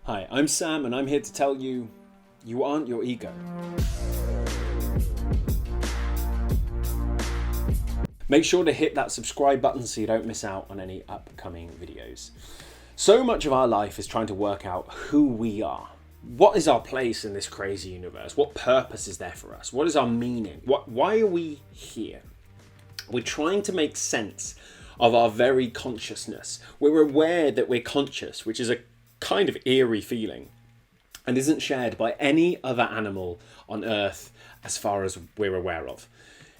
Hi, I'm Sam and I'm here to tell you, you aren't your ego. Make sure to hit that subscribe button so you don't miss out on any upcoming videos. So much of our life is trying to work out who we are. What is our place in this crazy universe? What purpose is there for us? What is our meaning? Why are we here? We're trying to make sense of our very consciousness. We're aware that we're conscious, which is a kind of eerie feeling and isn't shared by any other animal on Earth as far as we're aware of.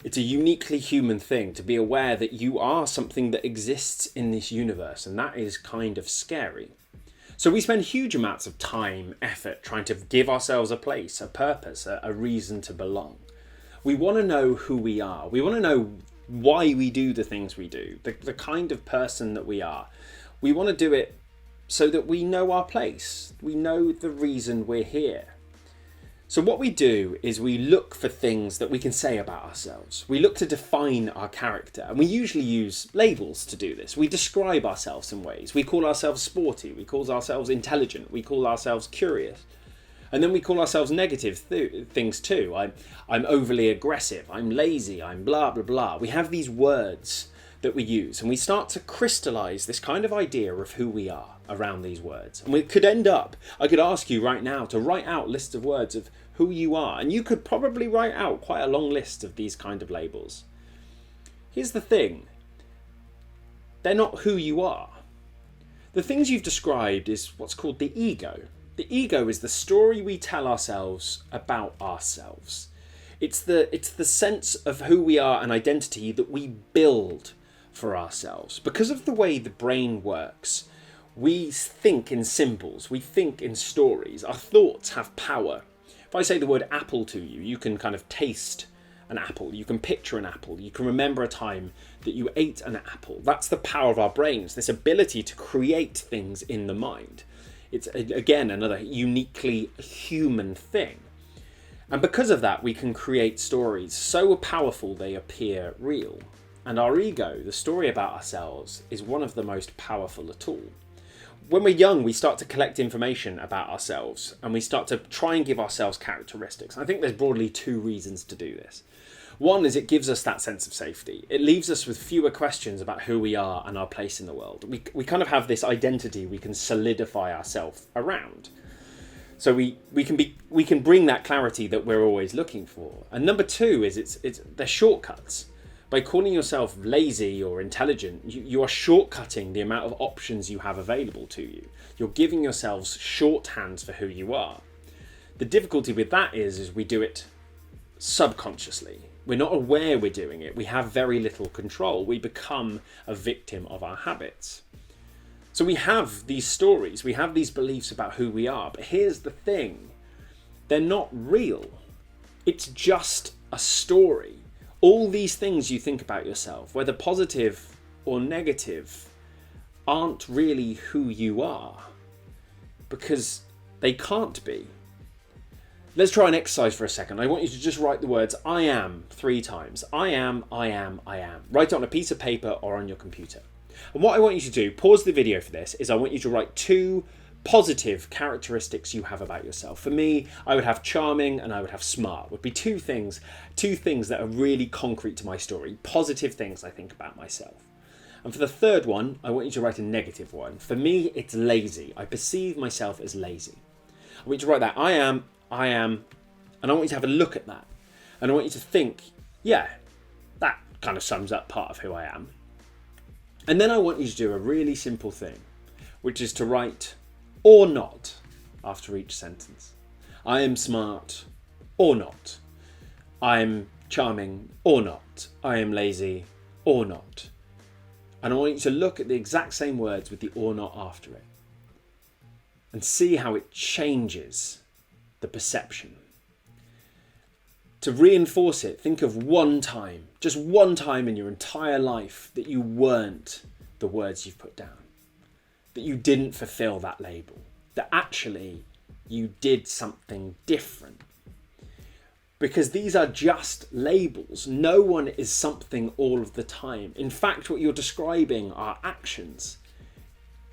It's a uniquely human thing to be aware that you are something that exists in this universe, and that is kind of scary. So we spend huge amounts of time, effort, trying to give ourselves a place, a purpose, a reason to belong. We want to know who we are. We want to know why we do the things we do, the kind of person that we are. We want to do it so that we know our place. We know the reason we're here. So what we do is we look for things that we can say about ourselves. We look to define our character, and we usually use labels to do this. We describe ourselves in ways. We call ourselves sporty, we call ourselves intelligent, we call ourselves curious. And then we call ourselves negative things too. I'm overly aggressive, I'm lazy, I'm blah, blah, blah. We have these words that we use, and we start to crystallize this kind of idea of who we are around these words. And we could end up, I could ask you right now to write out lists of words of who you are, and you could probably write out quite a long list of these kind of labels. Here's the thing. They're not who you are. The things you've described is what's called the ego. The ego is the story we tell ourselves about ourselves. It's the sense of who we are and identity that we build for ourselves. Because of the way the brain works, we think in symbols, we think in stories. Our thoughts have power. If I say the word apple to you, you can kind of taste an apple, you can picture an apple, you can remember a time that you ate an apple. That's the power of our brains, this ability to create things in the mind. It's, again, another uniquely human thing. And because of that, we can create stories so powerful they appear real. And our ego, the story about ourselves, is one of the most powerful at all. When we're young, we start to collect information about ourselves, and we start to try and give ourselves characteristics. I think there's broadly two reasons to do this. One is it gives us that sense of safety. It leaves us with fewer questions about who we are and our place in the world. We kind of have this identity we can solidify ourselves around. So we can bring that clarity that we're always looking for. And number two is they're shortcuts. By calling yourself lazy or intelligent, you are shortcutting the amount of options you have available to you. You're giving yourselves shorthands for who you are. The difficulty with that is we do it subconsciously. We're not aware we're doing it. We have very little control. We become a victim of our habits. So we have these stories, we have these beliefs about who we are, but here's the thing. They're not real. It's just a story. All these things you think about yourself, whether positive or negative, aren't really who you are, because they can't be. Let's try an exercise for a second. I want you to just write the words I am 3 times. I am, I am, I am. Write it on a piece of paper or on your computer. And what I want you to do, pause the video for this, is I want you to write 2 positive characteristics you have about yourself. For me, I would have charming and I would have smart. Would be two things that are really concrete to my story. Positive things I think about myself. And for the third one, I want you to write a negative one. For me, it's lazy. I perceive myself as lazy. I want you to write that I am, and I want you to have a look at that. And I want you to think, yeah, that kind of sums up part of who I am. And then I want you to do a really simple thing, which is to write or not after each sentence. I am smart or not. I am charming or not. I am lazy or not. And I want you to look at the exact same words with the or not after it and see how it changes the perception. To reinforce it, think of one time, just one time in your entire life that you weren't the words you've put down, that you didn't fulfill that label, that actually you did something different. Because these are just labels. No one is something all of the time. In fact, what you're describing are actions.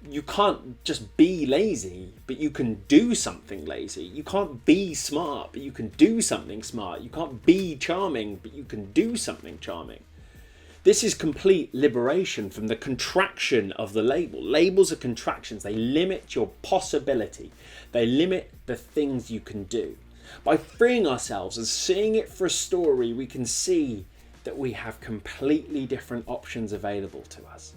you can't just be lazy, but you can do something lazy. You can't be smart, but you can do something smart. You can't be charming, but you can do something charming. This is complete liberation from the contraction of the label. Labels are contractions. They limit your possibility. They limit the things you can do. By freeing ourselves and seeing it for a story, we can see that we have completely different options available to us.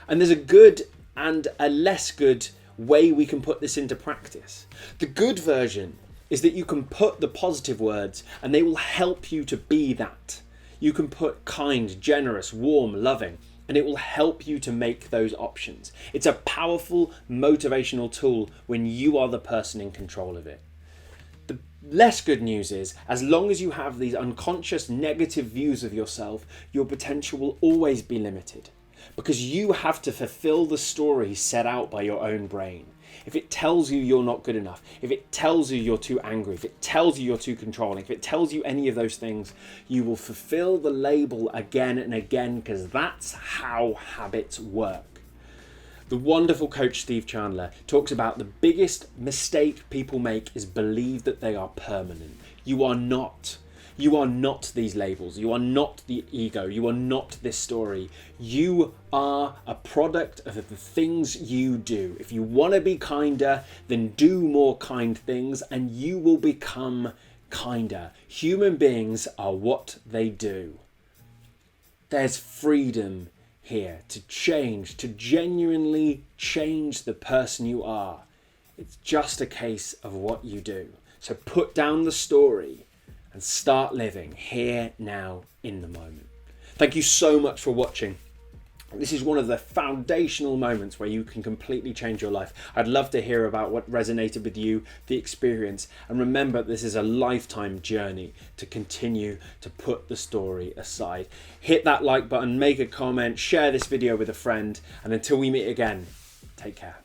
And there's a good and a less good way we can put this into practice. The good version is that you can put the positive words and they will help you to be that. You can put kind, generous, warm, loving, and it will help you to make those options. It's a powerful motivational tool when you are the person in control of it. The less good news is, as long as you have these unconscious negative views of yourself, your potential will always be limited. Because you have to fulfill the story set out by your own brain. If it tells you you're not good enough, if it tells you you're too angry, if it tells you you're too controlling, if it tells you any of those things, you will fulfill the label again and again, because that's how habits work. The wonderful coach Steve Chandler talks about the biggest mistake people make is believe that they are permanent. You are not. You are not these labels. You are not the ego. You are not this story. You are a product of the things you do. If you want to be kinder, then do more kind things and you will become kinder. Human beings are what they do. There's freedom here to change, to genuinely change the person you are. It's just a case of what you do. So put down the story and start living here, now, in the moment. Thank you so much for watching. This is one of the foundational moments where you can completely change your life. I'd love to hear about what resonated with you, the experience, and remember this is a lifetime journey to continue to put the story aside. Hit that like button, make a comment, share this video with a friend, and until we meet again, take care.